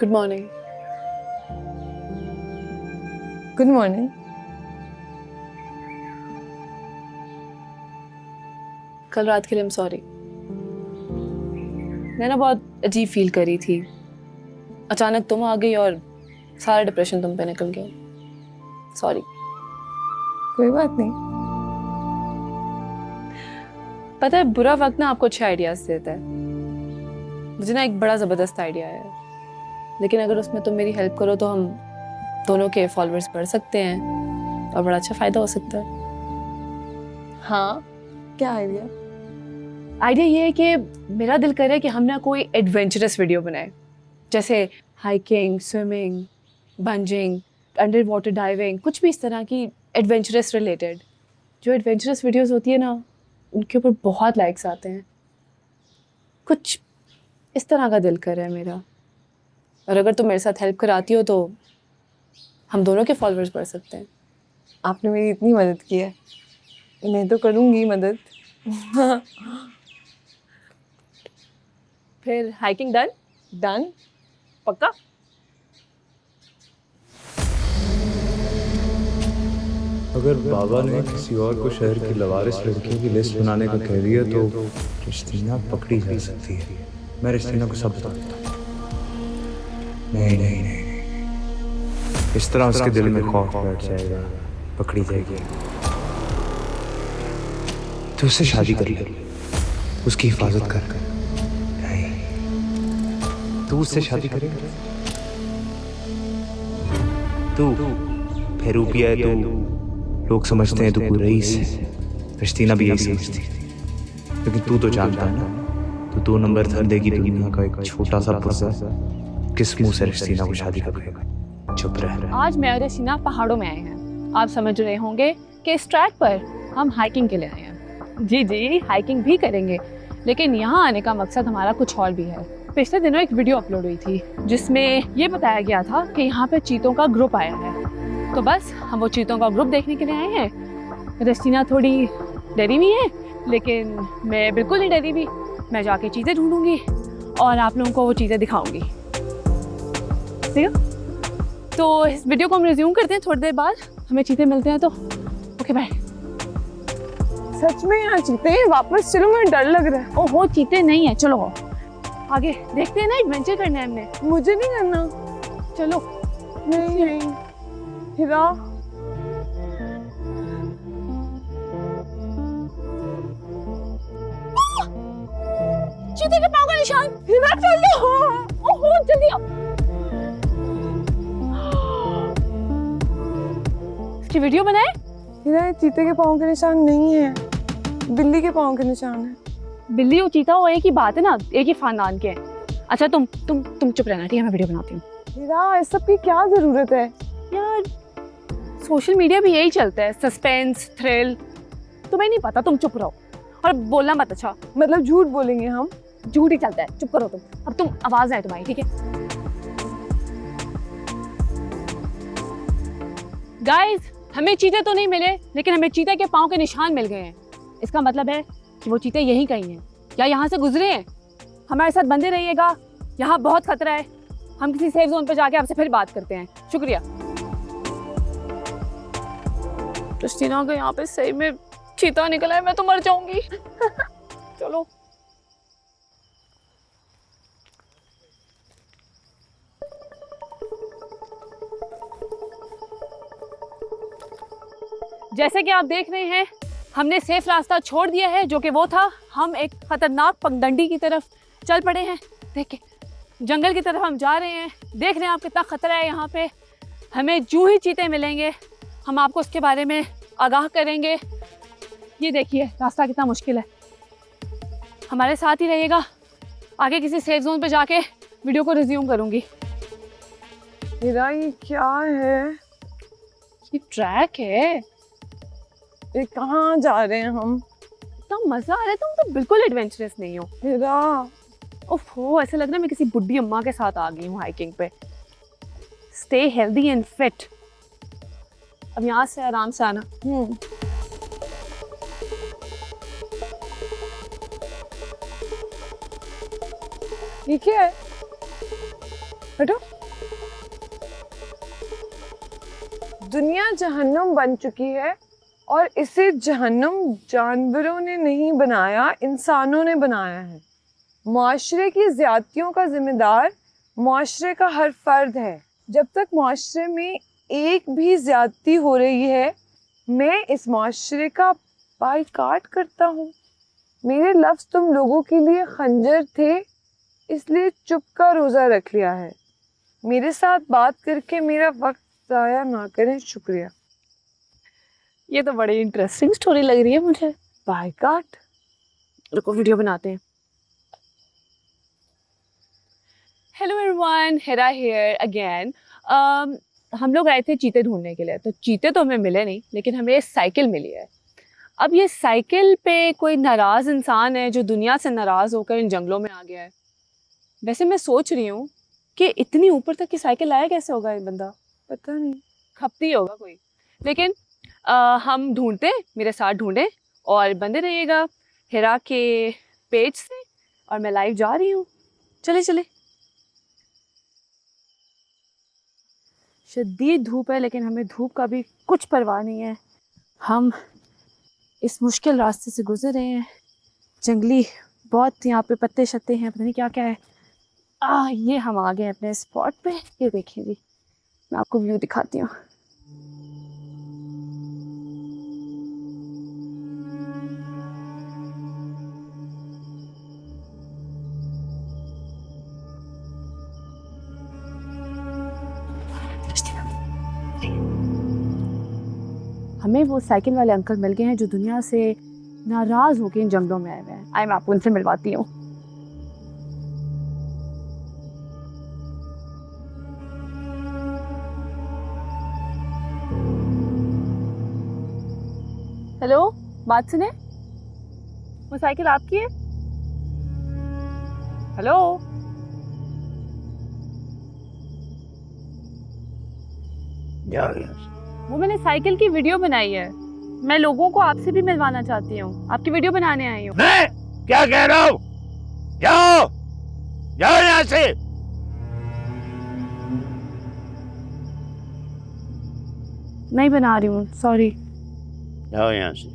Good morning. Good morning. कल रात के लिए सॉरी। मैं ना बहुत अजीब फील कर रही थी। अचानक तुम आ गई और सारा डिप्रेशन तुम पे निकल गया। सॉरी। कोई बात नहीं। पता है बुरा वक्त ना आपको अच्छे आइडियाज देता है। मुझे ना एक बड़ा जबरदस्त आइडिया है, लेकिन अगर उसमें तुम मेरी हेल्प करो तो हम दोनों के फॉलोअर्स बढ़ सकते हैं और बड़ा अच्छा फायदा हो सकता है। हाँ, क्या आइडिया? आइडिया ये है कि मेरा दिल करे कि हम ना कोई एडवेंचरस वीडियो बनाए, जैसे hiking, swimming, bungee, under water diving, कुछ भी इस तरह की एडवेंचरस रिलेटेड। जो एडवेंचरस वीडियोस होती है ना, उनके ऊपर बहुत लाइक्स आते हैं। कुछ इस तरह का दिल कर रहा है मेरा, और अगर तुम मेरे साथ हेल्प कराती हो तो हम दोनों के फॉलोअर्स बढ़ सकते हैं। आपने मेरी इतनी मदद की है, मैं तो करूँगी मदद। फिर हाइकिंग डन? डन। पक्का? अगर बाबा ने किसी और को शहर की लवारिस लड़कियों की लिस्ट बनाने का कह दिया तो रिश्तीना पकड़ी जा सकती है। मैं रिश्तीना को सब बता देता हूँ। नहीं नहीं नहीं, इस तरह उसके दिल में खौफ बैठ जाएगा, पकड़ी जाएगी। तो उससे शादी कर ले, उसकी हिफाजत कर। नहीं, तू उससे शादी करेगा? तू फेरूपिया है, तू लोग समझते हैं तू कोई रईस है। रिश्तीना भी यही समझती है, लेकिन तू तो जानता है ना, तू 2 नंबर धर देगी दुनिया का एक छोटा सा पुर्जा। किस मुंह से रिश्तीना को शादी करेगा? चुप रह। आज मैं और रशीना पहाड़ों में आए हैं। आप समझ रहे होंगे कि इस ट्रैक पर हम हाइकिंग के लिए आए हैं। जी जी, हाइकिंग भी करेंगे, लेकिन यहाँ आने का मकसद हमारा कुछ और भी है। पिछले दिनों एक वीडियो अपलोड हुई थी जिसमें ये बताया गया था कि यहाँ पे चीतों का ग्रुप आया है। तो बस हम वो चीतों का ग्रुप देखने के लिए आए हैं। रशीना थोड़ी डरी हुई है, लेकिन मैं बिल्कुल नहीं डरी हुई। मैं जाके चीज़ें ढूंढूंगी और आप लोगों को वो चीज़ें दिखाऊंगी। ठीक है? तो इस वीडियो को हम रिज्यूम करते हैं थोड़ी देर बाद। हमें चीते मिलते हैं तो ओके बाय। सच में यहाँ चीते हैं? वापस चलो, मुझे डर लग रहा है। ओहो, चीते नहीं है, चलो आगे देखते हैं ना, एडवेंचर करना है हमने। मुझे नहीं करना। चलो। नहीं नहीं हिरा, चीते के पाँव का निशान। हिरा चलो। ओहो, जल्दी आओ। इसकी वीडियो बनाए? हिरा, ये चीते के पाँव के निशान नहीं है, बिल्ली के पाँव के निशान है। बिल्ली और चीता वो एक ही बात है ना, एक ही खानदान के हैं। अच्छा तुम चुप रहना, ठीक है? मैं वीडियो बनाती हूँ। हिरा, इस सब की क्या जरूरत है? यार सोशल मीडिया भी यही चलता है, सस्पेंस, थ्रिल। तुम्हें नहीं पता, तुम चुप रहो और बोलना मत। अच्छा मतलब झूठ बोलेंगे हम? झूठ ही चलता है, चुप करो तुम। अब तुम आवाज आए तुम्हारी, ठीक है? गाइस, हमें चीते तो नहीं मिले, लेकिन हमें चीते के पाँव के निशान मिल गए हैं। इसका मतलब है कि वो चीते यहीं कहीं हैं या यहाँ से गुजरे हैं। हमारे साथ बंधे रहिएगा, यहाँ बहुत खतरा है। हम किसी सेफ जोन पे जाके आपसे फिर बात करते हैं। शुक्रिया। क्रिस्टीना का यहाँ पे सही में चीता निकला है, मैं तो मर जाऊंगी। चलो। जैसे कि आप देख रहे हैं, हमने सेफ रास्ता छोड़ दिया है, जो कि वो था। हम एक खतरनाक पगडंडी की तरफ चल पड़े हैं। देखिए, जंगल की तरफ हम जा रहे हैं। देख रहे हैं आप कितना खतरा है यहाँ पे। हमें जो ही चीते मिलेंगे हम आपको उसके बारे में आगाह करेंगे। ये देखिए रास्ता कितना मुश्किल है। हमारे साथ ही रहिएगा। आगे किसी सेफ जोन पे जाके वीडियो को रिज्यूम करूँगी। हिरा, ये क्या है? ये ट्रैक है। ये कहाँ जा रहे हैं हम? इतना मजा आ रहा है, तुम तो बिल्कुल एडवेंचरस नहीं हो। हिरा, ओहो, ऐसा लग रहा है मैं किसी बुढ़ी अम्मा के साथ आ गई हूँ हाइकिंग पे। Stay healthy and fit. अब यहाँ से आराम से आना। ये क्या है? हटो। दुनिया जहन्नुम बन चुकी है और इसे जहन्नुम जानवरों ने नहीं बनाया, इंसानों ने बनाया है। मुआशरे की ज्यादतियों का जिम्मेदार मुआशरे का हर फर्द है। जब तक मुआशरे में एक भी ज्यादती हो रही है, मैं इस मुआशरे का बाइकाट करता हूँ। मेरे लफ्ज तुम लोगों के लिए खंजर थे, इसलिए चुप का रोज़ा रख लिया है। मेरे साथ बात करके मेरा वक्त ज़ाया ना करें, शुक्रिया। ये तो बड़ी इंटरेस्टिंग स्टोरी लग रही है मुझे। बाइकाट। रुको वीडियो बनाते हैं। Hello everyone, Hera here again. हम लोग आए थे चीते ढूंढने के लिए, तो चीते तो हमें मिले नहीं, लेकिन हमें साइकिल मिली है। अब ये साइकिल पे कोई नाराज़ इंसान है जो दुनिया से नाराज़ होकर इन जंगलों में आ गया है। वैसे मैं सोच रही हूँ कि इतनी ऊपर तक की साइकिल लाया कैसे होगा ये बंदा। पता नहीं, खपती होगा कोई। लेकिन हम ढूंढते, मेरे साथ ढूंढें और बंदे रहिएगा हिरा के पेज से। और मैं लाइव जा रही हूँ, चले चले। शदीद धूप है, लेकिन हमें धूप का भी कुछ परवाह नहीं है। हम इस मुश्किल रास्ते से गुजर रहे हैं। जंगली बहुत यहाँ पे पत्ते शत्ते हैं, पता नहीं क्या क्या है। ये हम आ गए अपने स्पॉट पे। ये देखिए जी, मैं आपको व्यू दिखाती हूँ। हमें वो साइकिल वाले अंकल मिल गए हैं जो दुनिया से नाराज होकर इन जंगलों में आए हुए हैं। आए मैं आपको उनसे मिलवाती हूँ। हेलो, बात सुने, वो साइकिल आपकी है? हेलो, वो मैंने साइकिल की वीडियो बनाई है। मैं लोगों को आपसे भी मिलवाना चाहती हूँ। आपकी वीडियो बनाने आई हूँ। मैं क्या कह रहा हूँ? जाओ जाओ यहाँ से। नहीं बना रही हूँ, सॉरी। जाओ यहाँ से।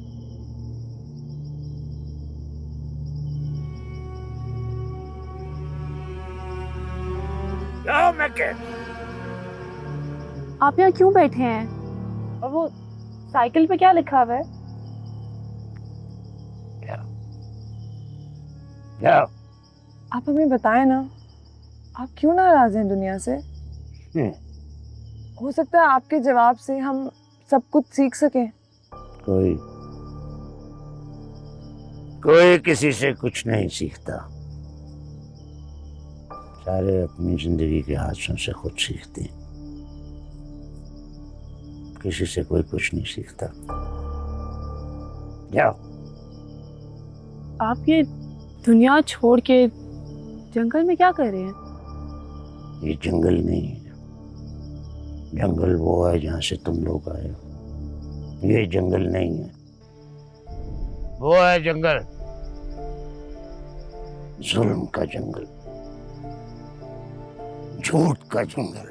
जाओ मैं कह। आप यहाँ क्यों बैठे हैं? और वो साइकिल पे क्या लिखा हुआ है? जाओ। आप हमें बताएं ना, आप क्यों नाराज हैं दुनिया से? हो सकता है आपके जवाब से हम सब कुछ सीख सकें। कोई किसी से कुछ नहीं सीखता। सारे अपनी जिंदगी के हादसों से खुद सीखते हैं। किसी से कोई कुछ नहीं सीखता। जाओ। आप ये दुनिया छोड़ के जंगल में क्या कर रहे हैं? ये जंगल नहीं है। जंगल वो है जहाँ से तुम लोग आए हो। ये जंगल नहीं है, वो है जंगल, जुल्म का जंगल, झूठ का जंगल।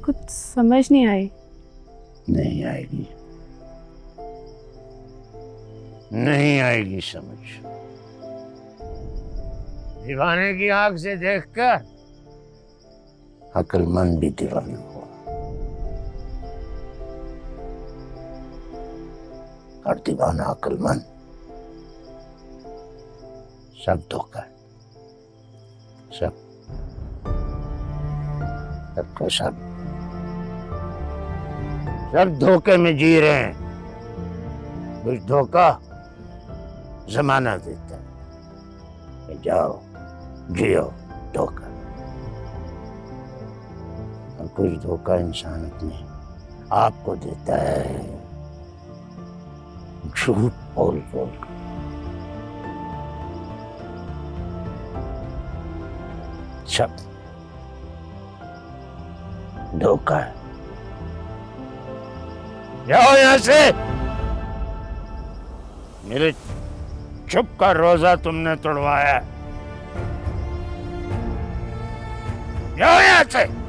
कुछ समझ नहीं आई। नहीं आएगी, नहीं आएगी समझ। दीवाने की आंख से देखकर अक्लमंद भी दीवाना हुआ, और दीवाना अक्लमंद। सब धोखा, सब सबका सब धोखे में जी रहे हैं। कुछ धोखा जमाना देता है, जाओ जियो धोखा, और कुछ धोखा इंसान अपने आपको देता है, झूठ बोल बोल कर। सब धोखा है। जाओ यहाँ से। मेरे चुप का रोजा तुमने तोड़वाया। जाओ यहाँ से।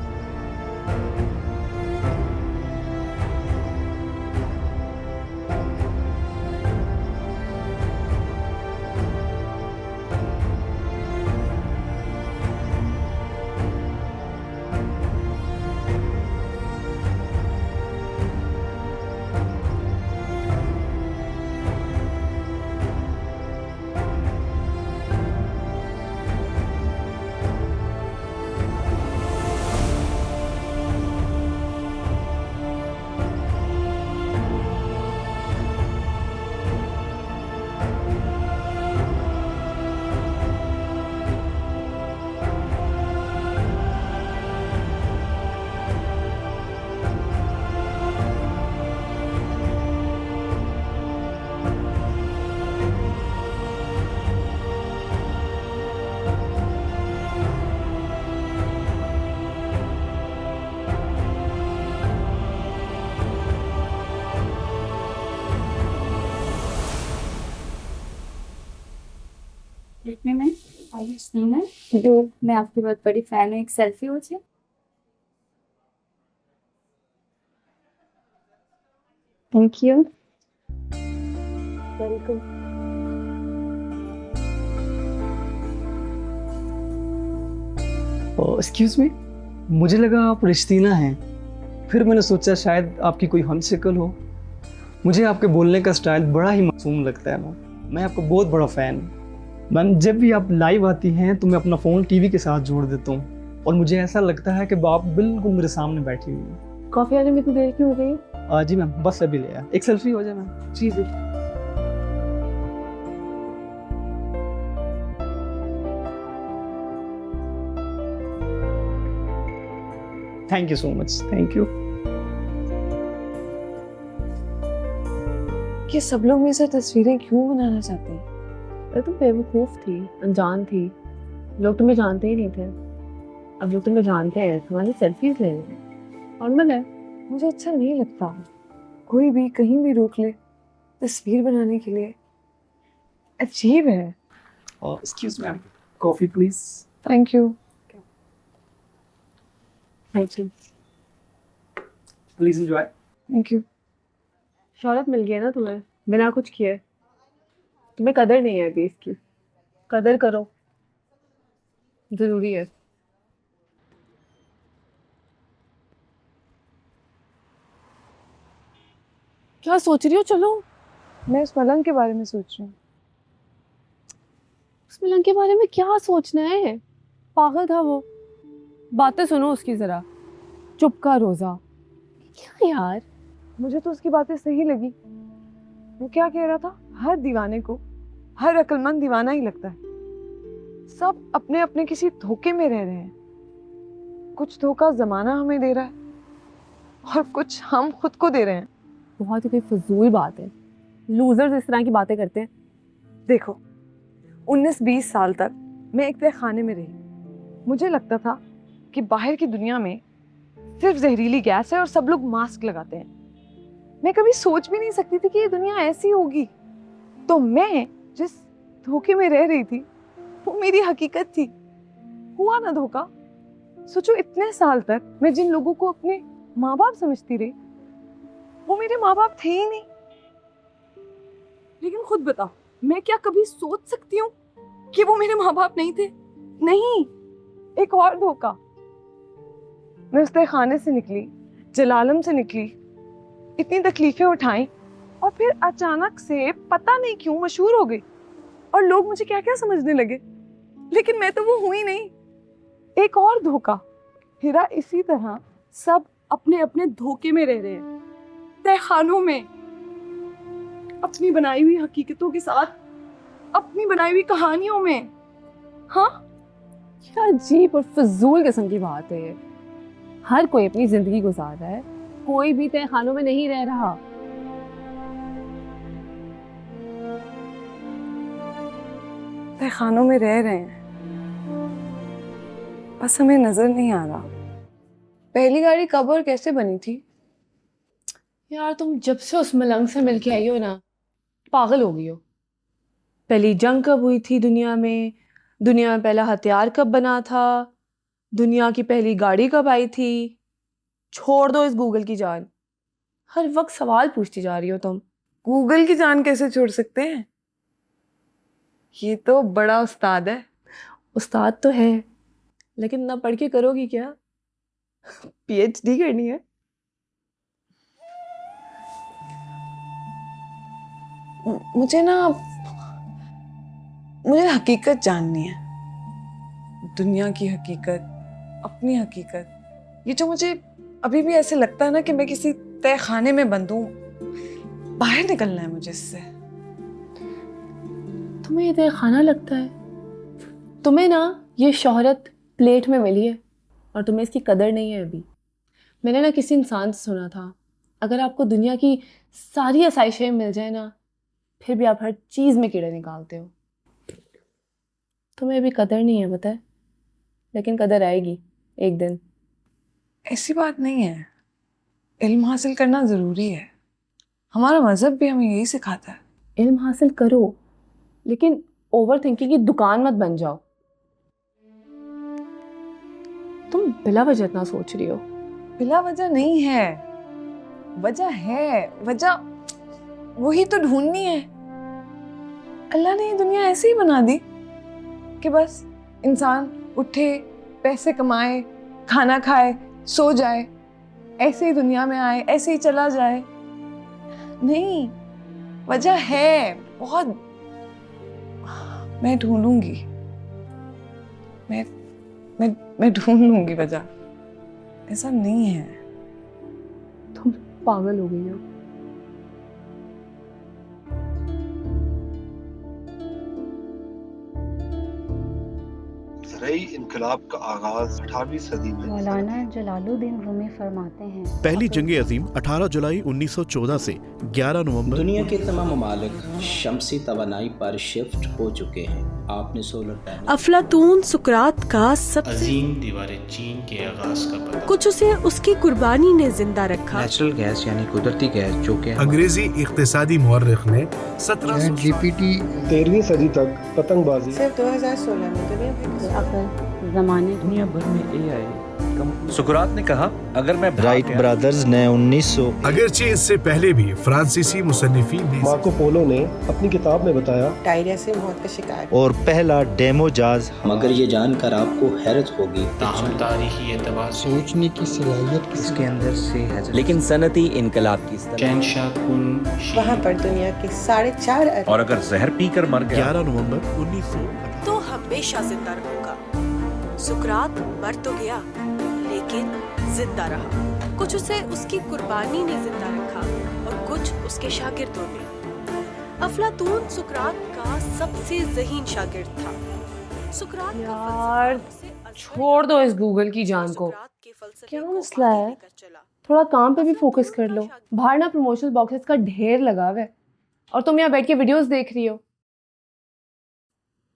देखने में आयुष नहीं है जो मैं आपकी बहुत बड़ी फैन हूँ। एक सेल्फी हो जाए। Thank you. Welcome. Excuse me, मुझे लगा आप रिश्तीना हैं, फिर मैंने सोचा शायद आपकी कोई हमशक्ल हो। मुझे आपके बोलने का स्टाइल बड़ा ही मासूम लगता है मैम। मैं आपका बहुत बड़ा फ़ैन हूँ मैम। जब भी आप लाइव आती हैं तो मैं अपना फ़ोन टीवी के साथ जोड़ देता हूँ और मुझे ऐसा लगता है कि आप बिल्कुल मेरे सामने बैठी हुई हैं। कॉफ़ी आने में इतनी देर क्यों हो गई? जी मैम, बस अभी ले आया। एक सेल्फी हो जाए मैम। जी जी। Thank you so much. Thank you. ये सब लोग मेरे साथ तस्वीरें क्यों बनाना चाहते हैं? अरे तुम बेवकूफ़ थी, अनजान थी, लोग तुम्हें जानते ही नहीं थे। अब लोग तुम्हें जानते हैं, तुम्हारी सेल्फीज ले रहे हैं। नॉर्मल है। मुझे अच्छा नहीं लगता कोई भी कहीं भी रोक ले तस्वीर बनाने के लिए। अजीब है। Excuse ma'am, coffee please. Thank you. Thank you. Please enjoy. Thank you. शौहरत मिल गई है ना तुम्हें, बिना कुछ किए। तुम्हें कदर नहीं है अभी इसकी। कदर करो, जरूरी है। क्या सोच रही हो? चलो। मैं इस पलंग के बारे में सोच रही हूँ। उस मिलन के बारे में क्या सोचना है? पागल था वो। बातें सुनो उसकी जरा। चुप का रोजा। क्या यार? मुझे तो उसकी बातें सही लगी। वो क्या कह रहा था, हर दीवाने को हर अक्लमंद दीवाना ही लगता है। सब अपने अपने किसी धोखे में रह रहे हैं। कुछ धोखा जमाना हमें दे रहा है और कुछ हम खुद को दे रहे हैं। बहुत ही कोई फजूल बात है। लूजर्स इस तरह की बातें करते हैं। देखो, 19-20 साल तक मैं एक तहखाने में रही। मुझे लगता था कि बाहर की दुनिया में सिर्फ जहरीली गैस है और सब लोग मास्क लगाते हैं। मैं कभी सोच भी नहीं सकती थी कि ये दुनिया ऐसी होगी। तो मैं जिस धोखे में रह रही थी वो मेरी हकीकत थी। हुआ ना धोखा। सोचो, इतने साल तक मैं जिन लोगों को अपने माँ बाप समझती रही वो मेरे माँ बाप थे ही नहीं। लेकिन खुद बताओ, मैं क्या कभी सोच सकती हूँ कि वो मेरे माँ बाप नहीं थे? नहीं। एक और धोखा। मैं उस तहखाने से निकली, जलालम से निकली, इतनी तकलीफें उठाई और फिर अचानक से पता नहीं क्यों मशहूर हो गई और लोग मुझे क्या क्या समझने लगे। लेकिन मैं तो वो हुई नहीं। एक और धोखा। हिरा, इसी तरह सब अपने अपने धोखे में रह रहे हैं, तहखानों में, अपनी बनाई हुई हकीकतों के साथ, अपनी बनाई हुई कहानियों में। हाँ, क्या अजीब और फजूल किस्म की बात है ये। हर कोई अपनी जिंदगी गुजार रहा है, कोई भी तहखानों में नहीं रह रहा। तहखानों में रह रहे हैं, बस हमें नजर नहीं आ रहा। पहली गाड़ी कब और कैसे बनी थी? यार तुम जब से उस मलंग से मिलके आई हो ना, पागल हो गई हो। पहली जंग कब हुई थी दुनिया में पहला हथियार कब बना था, दुनिया की पहली गाड़ी कब आई थी? छोड़ दो इस गूगल की जान। हर वक्त सवाल पूछती जा रही हो तुम। गूगल की जान कैसे छोड़ सकते हैं? ये तो बड़ा उस्ताद है। उस्ताद तो है, लेकिन ना पढ़ के करोगी क्या? पीएचडी करनी है। मुझे हकीकत जाननी है, दुनिया की हकीकत, अपनी हकीकत। ये जो मुझे अभी भी ऐसे लगता है ना कि मैं किसी तय खाने में बंद हूँ, बाहर निकलना है मुझे इससे। तुम्हें ये तय खाना लगता है? तुम्हें ना ये शोहरत प्लेट में मिली है और तुम्हें इसकी कदर नहीं है अभी। मैंने ना किसी इंसान से सुना था, अगर आपको दुनिया की सारी आसाइशें मिल जाए ना, फिर भी आप हर चीज़ में कीड़े निकालते हो। तुम्हें अभी कदर नहीं है, पता है, लेकिन कदर आएगी एक दिन। ऐसी बात नहीं है, इल्म हासिल करना ज़रूरी है। हमारा मज़हब भी हमें यही सिखाता है। इल्म हासिल करो, लेकिन ओवर थिंकिंग की दुकान मत बन जाओ। तुम बिला वजह इतना सोच रही हो। बिला वजह नहीं है, वजह है। वजह वही तो ढूंढनी है। अल्लाह ने ये दुनिया ऐसे ही बना दी कि बस इंसान उठे, पैसे कमाए, खाना खाए, सो जाए, ऐसे ही दुनिया में आए, ऐसे ही चला जाए। नहीं, वजह है बहुत। मैं ढूंढूंगी, मैं ढूंढ लूंगी वजह। ऐसा नहीं है। तुम पागल हो गई हो। ज़रई इनकलाब का आगाज 18वीं सदी में मौलाना जलालुद्दीन रूमी फरमाते हैं, पहली जंग अजीम 18 जुलाई 1914 से 11 नवंबर। दुनिया के तमाम ममालिक शमसी तवानाई पर शिफ्ट हो चुके हैं। आपने सोलर पैनल, अफलातून सुकरात का सबसे अजीम दीवारें चीन के आगाज का पता, कुछ उसे उसकी कुर्बानी ने जिंदा रखा। नेचुरल गैस यानी कुदरती गैस, जो कि अंग्रेजी इक्तिसादी मुअर्रिख ने 17 GPT 13वीं सदी तक पतंगबाजी सिर्फ 2016 में दुनिया जमाने दुनिया भर में AI। सुकरात ने कहा, अगर मैं राइट ब्रदर्स ने 1900 अगरचे इससे पहले भी फ्रांसीसी मुसन्निफीन ने मार्को पोलो ने अपनी किताब में बताया डायरिया से मौत का शिकार। और पहला डेमो जाज। मगर ये जानकर आपको हैरत होगी, ताहम तारीखी एतबार से सोचने की सलाहियत इसके अंदर से है, लेकिन सनती इनकलाब की शहंशाह कुन वहाँ पर दुनिया के 4.5 अरब और अगर जहर पीकर मर गया 11 नवंबर 1918 तो हमेशा जिंदा रहूंगा। सुकरात मर तो गया, लेकिन जिंदा रहा। कुछ उसे उसकी कुर्बानी ने जिंदा रखा और कुछ उसके शागिर्दों ने। अफलातून सुकरात का सबसे ज़हीन शागिर्द था। सुकरात यार छोड़ दो इस गूगल की जान को। क्या मसला है? थोड़ा काम पे भी फोकस कर लो। बाहर ना प्रमोशनल बॉक्सेस का ढेर लगा हुआ है और तुम यहाँ बैठ के वीडियोस देख रही हो।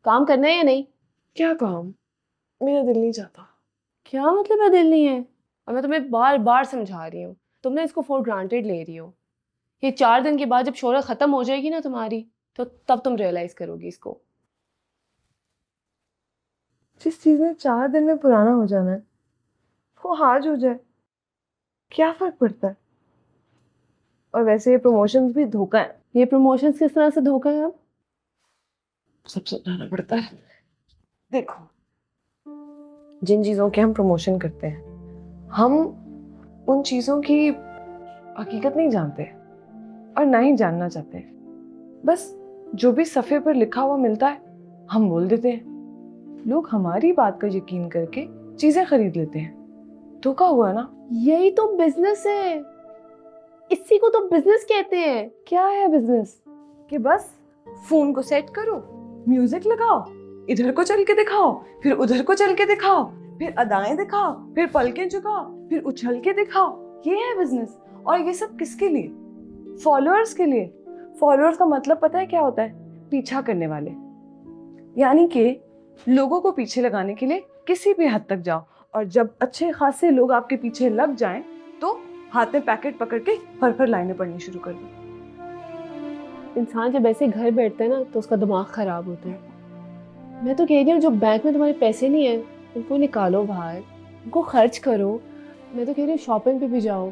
काम करना है या नहीं? क्या काम? मेरा दिल नहीं चाहता। क्या मतलब है दिल नहीं है? और मैं तुम्हें बार बार समझा रही हूँ, तुमने इसको फॉर ग्रांटेड ले रही हो। ये 4 दिन के बाद जब शोहरत खत्म हो जाएगी ना तुम्हारी, तो तब तुम रियलाइज करोगी इसको। जिस चीज ने 4 दिन में पुराना हो जाना है, वो आज हो जाए, क्या फर्क पड़ता है? और वैसे ये प्रमोशंस भी धोखा है। ये प्रमोशंस किस तरह से धोखा है? अब सब समझाना पड़ता है। देखो, जिन चीज़ों के हम प्रमोशन करते हैं, हम उन चीज़ों की हकीकत नहीं जानते और ना ही जानना चाहते हैं। बस जो भी सफ़े पर लिखा हुआ मिलता है, हम बोल देते हैं। लोग हमारी बात का यकीन करके चीज़ें खरीद लेते हैं। धोखा हुआ ना? यही तो बिजनेस है। इसी को तो बिजनेस कहते हैं। क्या है बिजनेस? कि बस फोन को सेट करो, म्यूजिक लगाओ, इधर को चल के दिखाओ, फिर उधर को चल के दिखाओ, फिर अदाएं दिखाओ, फिर पलकें झुकाओ, फिर उछल के दिखाओ। ये है बिजनेस। और ये सब किसके लिए? फॉलोअर्स के लिए। फॉलोअर्स का मतलब पता है क्या होता है? पीछा करने वाले। यानी कि लोगों को पीछे लगाने के लिए किसी भी हद तक जाओ, और जब अच्छे खासे लोग आपके पीछे लग जाएं, तो हाथ में पैकेट पकड़ के फर लाइनें पड़नी शुरू कर दो। इंसान जब ऐसे घर बैठता है ना, तो उसका दिमाग खराब होता है। मैं तो कह रही हूँ, जो बैंक में तुम्हारे पैसे नहीं है, उनको निकालो बाहर, उनको खर्च करो। मैं तो कह रही हूँ शॉपिंग पे भी जाओ,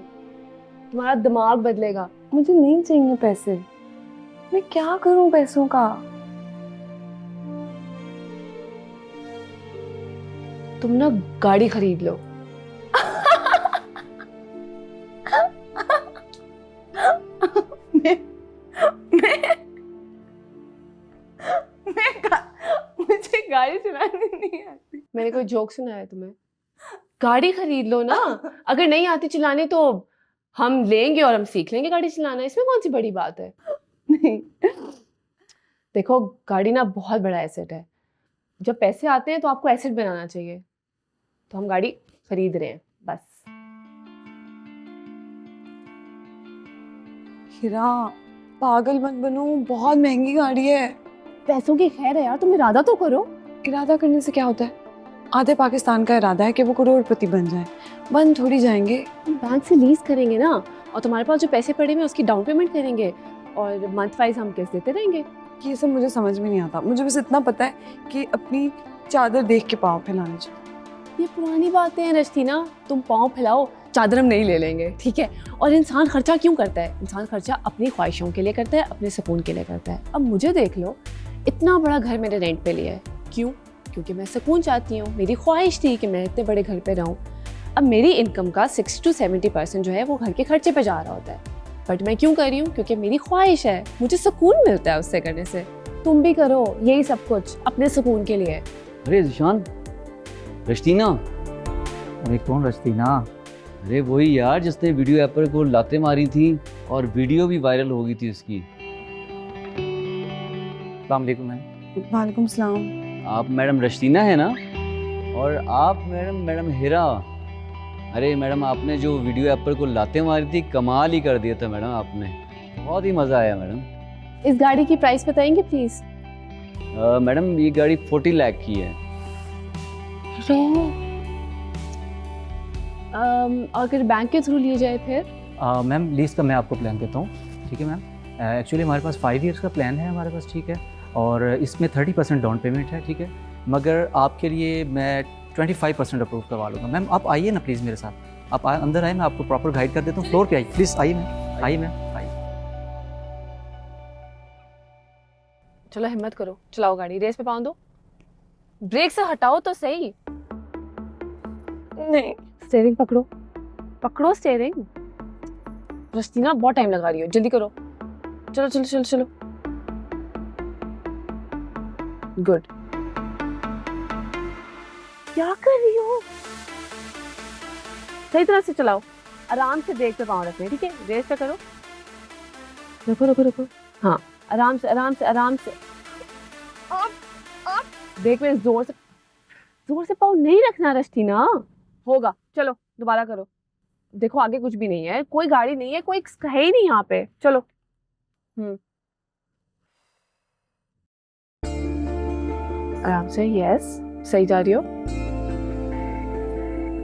तुम्हारा दिमाग बदलेगा। मुझे नहीं चाहिए पैसे, मैं क्या करूं पैसों का? तुम ना गाड़ी खरीद लो। मुझे गाड़ी चलानी नहीं आती। मैंने कोई जोक सुनाया तुम्हें? गाड़ी खरीद लो ना। अगर नहीं आती चलाने तो हम लेंगे और हम सीख लेंगे गाड़ी चलाना, इसमें कौन सी बड़ी बात है? नहीं, देखो गाड़ी ना बहुत बड़ा एसेट है। जब पैसे आते हैं तो आपको एसेट बनाना चाहिए, तो हम गाड़ी खरीद रहे हैं बस। हिरा, पागल मत बनो, बहुत महंगी गाड़ी है। पैसों की खैर है यार, तुम इरादा तो करो। इरादा करने से क्या होता है? आधे पाकिस्तान का इरादा है कि वो करोड़पति बन जाए, बन थोड़ी जाएंगे। बैंक से लीज करेंगे ना, और तुम्हारे पास जो पैसे पड़े हुए उसकी डाउन पेमेंट करेंगे और मंथ वाइज हम किस्त देते रहेंगे। ये सब मुझे समझ में नहीं आता। मुझे बस इतना पता है कि अपनी चादर देख के पाँव फैलाने चाहिए। ये पुरानी बातें हैं रश्तीना, तुम पाँव फैलाओ, चादर हम नहीं ले लेंगे, ठीक है? और इंसान खर्चा क्यों करता है? इंसान खर्चा अपनी ख्वाहिशों के लिए करता है, अपने सुकून के लिए करता है। अब मुझे देख लो, इतना बड़ा घर मैंने रेंट पे लिया है, क्यों? क्योंकि मैं सुकून चाहती हूँ, मेरी ख्वाहिश थी कि मैं इतने बड़े घर पे रहूँ। अब मेरी इनकम का 60 to 70% जो है वो घर के खर्चे पे जा रहा होता है, बट मैं क्यों कर रही हूँ? क्योंकि मेरी ख्वाहिश है, मुझे सुकून मिलता है उससे करने से। तुम भी करो यही सब कुछ अपने सुकून के लिए। अरे जिशान, रश्तीना। अरे कौन रश्तीना? अरे वही यार जिसने वीडियो ऐप पर को लाते मारी थी और वीडियो भी वायरल हो गई थी उसकी। अस्सलाम वालेकुम मैम। वालेकुम सलाम। आप मैडम रश्तीना है ना? और आप मैडम हिरा। अरे मैडम, आपने जो वीडियो ऐप पर को लाते मारी थी, कमाल ही कर दिया था मैडम आपने, बहुत ही मज़ा आया मैडम। इस गाड़ी की प्राइस बताएंगे प्लीज? मैडम ये गाड़ी 40 लाख की है। अगर बैंक के थ्रू लिए जाए फिर? मैम लीज का मैं आपको प्लान देता हूँ, ठीक है मैम। एक्चुअली हमारे पास 5 ईयर्स का प्लान है हमारे पास, ठीक है। और इसमें 30% डाउन पेमेंट है, ठीक है। मगर आपके लिए मैं 25% अप्रूव करवा लूँगा। मैम आप आइए ना प्लीज़ मेरे साथ, आप अंदर आइए, मैं आपको प्रॉपर गाइड कर देता हूँ। फ्लोर पे आइए प्लीज़, आइए मैम, आइए मैम, आइए। चलो हिम्मत करो, चलाओ गाड़ी, रेस पे पाँव दो, ब्रेक से हटाओ तो सही। नहीं, स्टीयरिंग पकड़ो, पकड़ो स्टीयरिंग। रश्तीना बहुत टाइम लगा रही हो, जल्दी करो। चलो चलो चलो चलो, गुड। क्या कर रही हो? सही तरह से चलाओ, आराम से ब्रेक पे पाँव रखने, ठीक है? रेस पे करो, रुको रुको रुको, हाँ आराम से आराम से आराम से। ब्रेक में जोर से पाँव नहीं रखना रश्तीना। होगा, चलो दोबारा करो। देखो आगे कुछ भी नहीं है, कोई गाड़ी नहीं है, कोई है ही नहीं यहाँ पे। चलो आराम से, यस सही जा रही हो।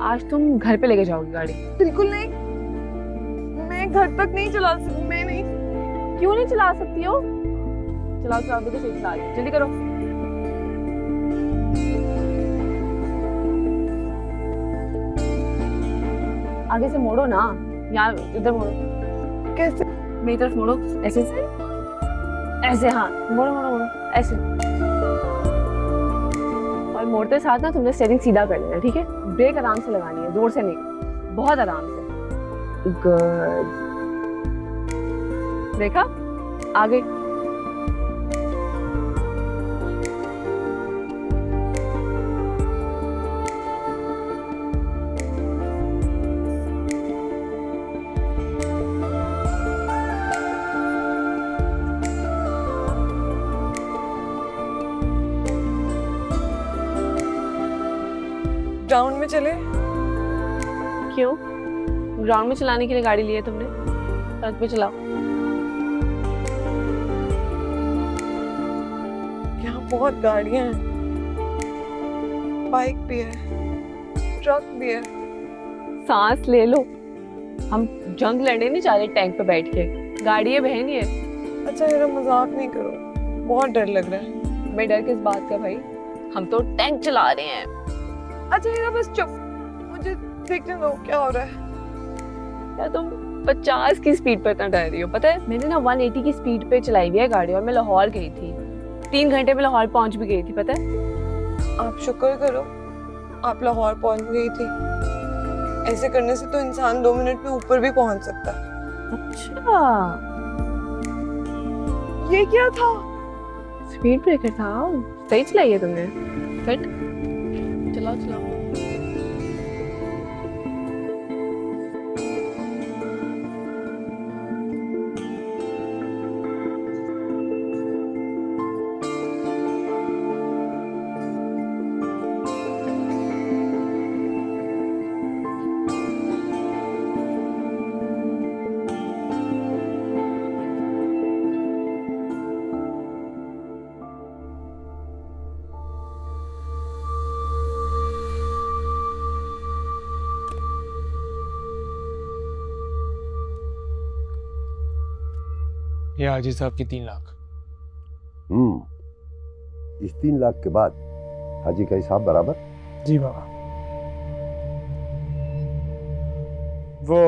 आज तुम घर पे लेके जाओगी गाड़ी? बिल्कुल नहीं, मैं घर तक नहीं चला सकती। मैं नहीं। क्यों नहीं चला सकती हो? चलाओ चलाओ, देखो सही चला रही हो, जल्दी करो। आगे से मोड़ो ना, यहाँ इधर मोड़ो। कैसे? मेरी तरफ मोड़ो, ऐसे ऐसे, हाँ मोड़ो मोड़ो मोड़ो, ऐसे। और मोड़ते साथ ना तुमने स्टीयरिंग सीधा कर लेना, ठीक है? ब्रेक आराम से लगानी है, जोर से नहीं, बहुत आराम से। गुड, देखा? आगे। ग्राउंड में चले? क्यों? ग्राउंड में चलाने के लिए गाड़ी ली है तुमने? सड़क पे चलाओ। यहाँ बहुत गाड़ियाँ हैं, बाइक भी है, ट्रक भी है। सांस ले लो, हम जंग लड़ने नहीं जा रहे टैंक पे बैठ के, गाड़ी है बहन ये। अच्छा मेरा मजाक नहीं करो, बहुत डर लग रहा है। मैं डर किस बात का भाई, हम तो टैंक चला रहे हैं। अच्छा हीरा बस चुप, मुझे देखने दो क्या हो रहा है। क्या तुम 50 की स्पीड पर इतना डर रही हो? पता है मैंने ना 180 की स्पीड पे चलाई हुई है गाड़ी और मैं लाहौर गई थी। 3 घंटे में लाहौर पहुंच भी गई थी, पता है? आप शुक्र करो आप लाहौर पहुंच गई थी। ऐसे करने से तो इंसान 2 मिनट में ऊपर भी पहुंच सकता है। अच्छा, ये क्या था? स्पीड ब्रेकर था। सही चलाई है तुमने। फिट चलाओ चलाओ। ये हाजी साहब की 3 लाख। इस 3 लाख के बाद हाजी का हिसाब बराबर? जी बाबा। वो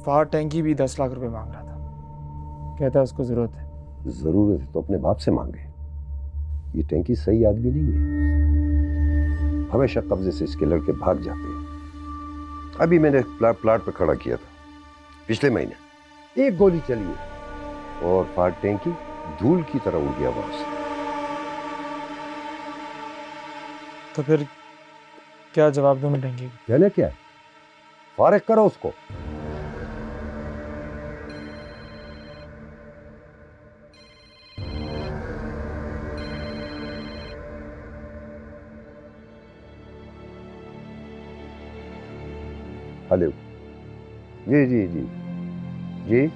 फार टैंकी भी 10 लाख रुपए मांग रहा था, कहता है उसको जरूरत है। जरूरत है तो अपने बाप से मांगे। ये टैंकी सही आदमी नहीं है, हमेशा कब्जे से इसके लड़के भाग जाते हैं। अभी मैंने प्लाट पर खड़ा किया था पिछले महीने, 1 गोली चली है और फार टैंकी धूल की तरह उड़ गया वहां से। तो फिर क्या जवाब दूं मैं टैंकी को? कहना क्या है, फारिग करो उसको। हेलो, जी जी जी जी,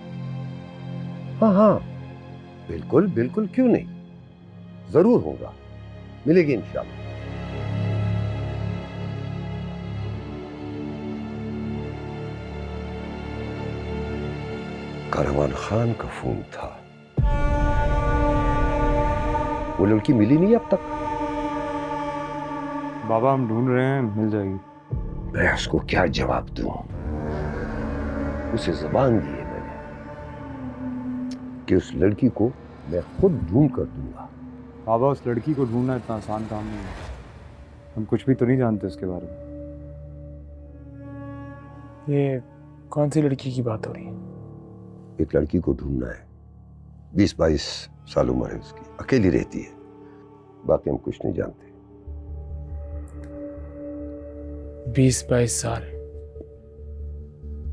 हाँ हाँ बिल्कुल बिल्कुल, क्यों नहीं, जरूर होगा, मिलेगी इंशाल्लाह। कारवान खान का फोन था, वो लड़की मिली नहीं अब तक। बाबा हम ढूंढ रहे हैं, मिल जाएगी। मैं उसको क्या जवाब दूं? उसे जबान दी है मैंने कि उस लड़की को मैं खुद ढूंढ कर दूंगा। बाबा उस लड़की को ढूंढना इतना आसान काम नहीं है, हम कुछ भी तो नहीं जानते उसके बारे में। ये कौन सी लड़की की बात हो रही है? एक लड़की को ढूंढना है, 20-22 साल उम्र है उसकी, अकेली रहती है, बाकी हम कुछ नहीं जानते। 20-22 साल।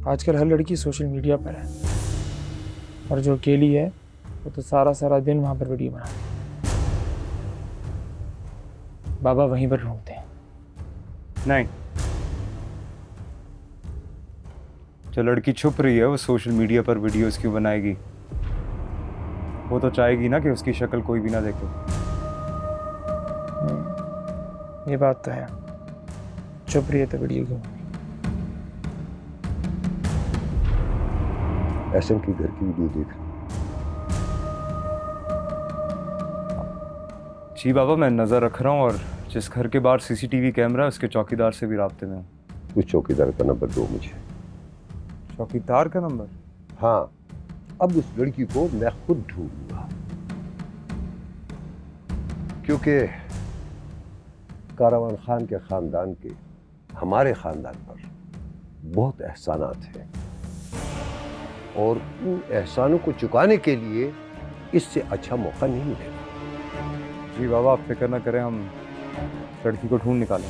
आजकल हर लड़की सोशल मीडिया पर है, और जो अकेली है वो तो सारा सारा दिन वहां पर वीडियो बनाती है। बाबा वहीं पर ढूंढते हैं। नहीं, जो लड़की छुप रही है वो सोशल मीडिया पर वीडियोस क्यों बनाएगी? वो तो चाहेगी ना कि उसकी शक्ल कोई भी ना देखे। ये बात तो है, छुप रही है तो वीडियो क्यों? एसएम की घर की वीडियो देख रहा हूं। जी बाबा मैं नजर रख रहा हूँ, और जिस घर के बाहर सीसीटीवी कैमरा है उसके चौकीदार से भी राब्ते में हूँ। उस चौकीदार का नंबर दो मुझे। चौकीदार का नंबर? हाँ, अब उस लड़की को मैं खुद ढूंढूंगा, क्योंकि कारवान खान के खानदान के हमारे खानदान पर बहुत एहसानात हैं, और उन एहसानों को चुकाने के लिए इससे अच्छा मौका नहीं मिलेगा। जी बाबा आप फिक्र ना करें, हम लड़की को ढूंढ निकालें।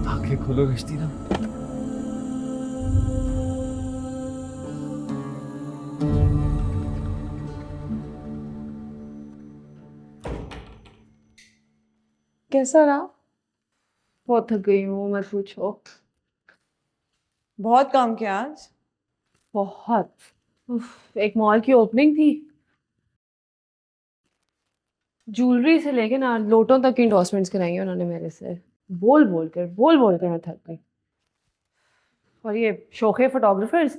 आंखें खोलो रिश्तीना। कैसा रहा? बहुत थक गई हूँ, मत पूछो। बहुत काम किया आज? बहुत। उफ, एक मॉल की ओपनिंग थी, ज्वेलरी से लेके ना लोटों तक की इंडोर्समेंट्स कराई हैं उन्होंने मेरे से, बोल बोल कर मैं थक गई। और ये शौखे फोटोग्राफर्स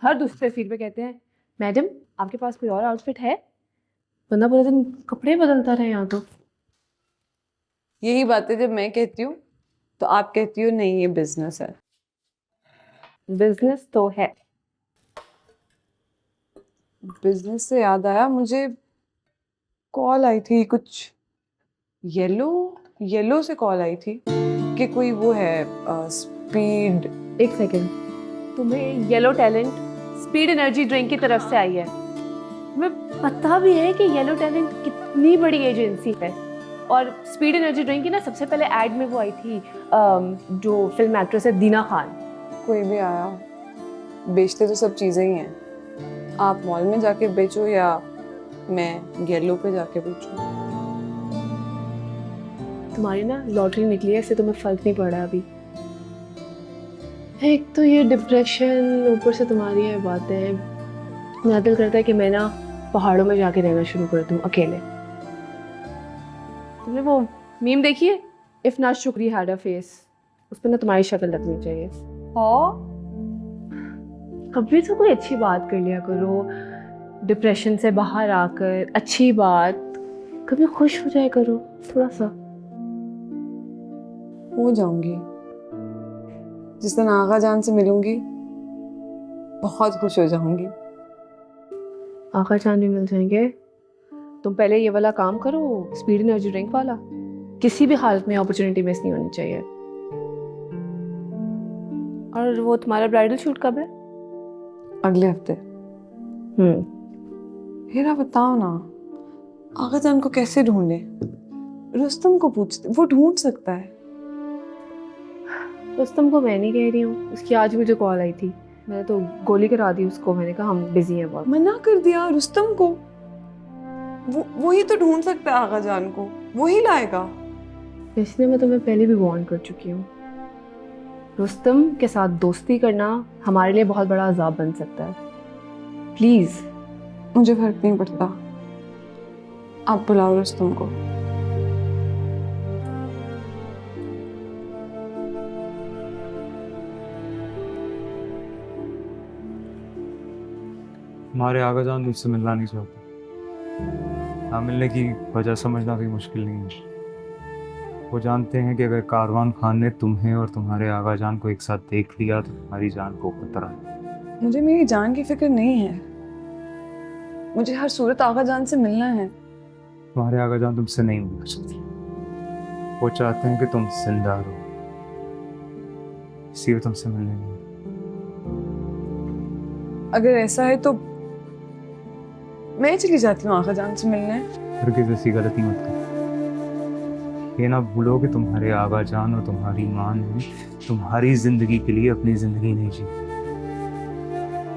हर दूसरे फीड पे कहते हैं मैडम आपके पास कोई और आउटफिट है, बंदा पूरा दिन कपड़े बदलता रहे यहाँ तो। यही बातें जब मैं कहती हूँ तो आप कहती हो नहीं ये बिजनेस है। बिजनेस तो है। बिजनेस से याद आया, मुझे कॉल आई थी कुछ येलो से कॉल आई थी कि कोई वो है स्पीड। एक सेकेंड, तुम्हें yellow talent speed energy drink की तरफ से आई है? तुम्हें पता भी है कि येलो टैलेंट कितनी बड़ी एजेंसी है? और स्पीड एनर्जी ड्रिंक की ना सबसे पहले एड में वो आई थी जो फिल्म एक्ट्रेस है दीना खान। कोई भी आया, बेचते तो सब चीज़ें ही हैं। आप मॉल में जाके बेचो या मैं येलो पे जाके बेचूं। तुम्हारी ना लॉटरी निकली है, इससे तुम्हें फर्क नहीं पड़ा अभी। एक तो ये डिप्रेशन, ऊपर से तुम्हारी ये बातें। मेरा दिल करता है कि मैं ना पहाड़ों में जाके रहना शुरू कर दूं अकेले। तुमने वो मीम देखी है, if not Shukri had a face? उस पर ना तुम्हारी शक्ल लगनी चाहिए। कभी तो कोई अच्छी बात कर लिया करो, डिप्रेशन से बाहर आकर अच्छी बात, कभी खुश हो जाया करो थोड़ा सा। हो जाऊंगी, जिस दिन आगा जान से मिलूंगी बहुत खुश हो जाऊंगी। आगा जान भी मिल जाएंगे। तुम पहले ये वाला काम करो, स्पीड एनर्जी ड्रिंक वाला। किसी भी हालत में अपॉर्चुनिटी मिस नहीं होनी चाहिए। और वो तुम्हारा ब्राइडल शूट कब है? अगले हफ्ते। हेरा बताओ ना, आगा जान को कैसे ढूंढे? रुस्तम को पूछते, वो ढूंढ सकता है। रुस्तम को मैं नहीं कह रही हूँ, उसकी आज मुझे कॉल आई थी, मैंने तो गोली करा दी उसको। मैंने कहा हम बिजी हैं बहुत। मना कर दिया रुस्तम को। वो ही तो ढूंढ सकता है आगा जान को, वो ही लाएगा। इसलिए मैं तुम्हें पहले भी वार्न कर चुकी हूँ, रुस्तम के साथ दोस्ती करना हमारे लिए बहुत बड़ा अजाब बन सकता है। प्लीज। मुझे फर्क नहीं पड़ता, आप बुलाओ रुस्तम को। हमारे आगा जान मुझसे मिलना नहीं चाहते। ना मिलने की वजह समझना भी मुश्किल नहीं है। वो जानते हैं कि अगर कारवान खान ने तुम्हें और तुम्हारे आगा जान को एक साथ देख लिया तो तुम्हारी जान को खतरा है। मुझे मेरी जान की फिक्र नहीं है, मुझे हर सूरत आगा जान से मिलना है। तुम्हारे आगा जान तुमसे नहीं मिलना चाहते, वो चाहते हैं कि तुम जिंदा रहो, इसलिए तुमसे मिलने नहीं। अगर ऐसा है तो मैं चली जाती हूँ आगा जान से मिलने। हरगिज़ ऐसी गलती मत करो। ये ना भूलो कि तुम्हारे आगा जान और तुम्हारी माँ ने तुम्हारी जिंदगी के लिए अपनी जिंदगी नहीं जी।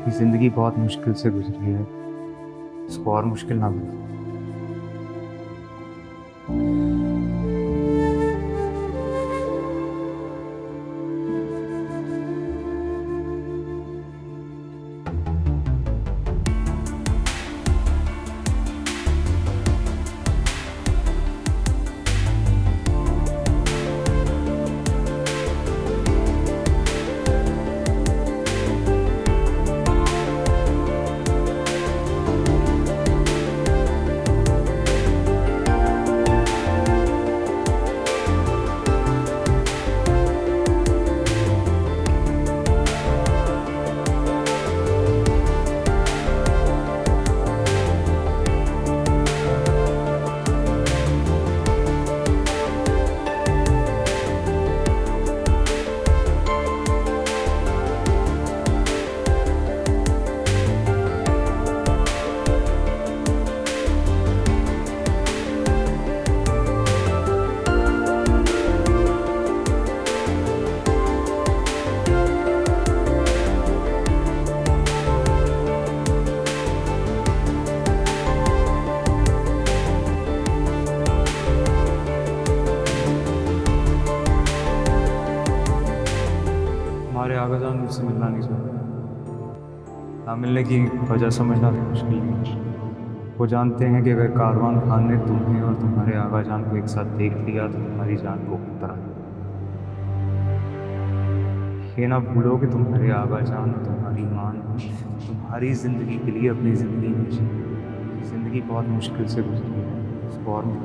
ये जिंदगी बहुत मुश्किल से गुजरी है, इसको और मुश्किल ना बनो। हमारे आगा जान मुझसे मिलना नहीं चाहते। ना मिलने की वजह समझना भी मुश्किल नहीं है। वो जानते हैं कि अगर कारवान खान ने तुम्हें और तुम्हारे आगा जान को एक साथ देख लिया तो तुम्हारी जान को उतरा। ये ना भूलो कि तुम्हारे आगा जान और तुम्हारी मां तुम्हारी ज़िंदगी के लिए अपनी ज़िंदगी में जी। ज़िंदगी बहुत मुश्किल से गुजरी है, इस गौर में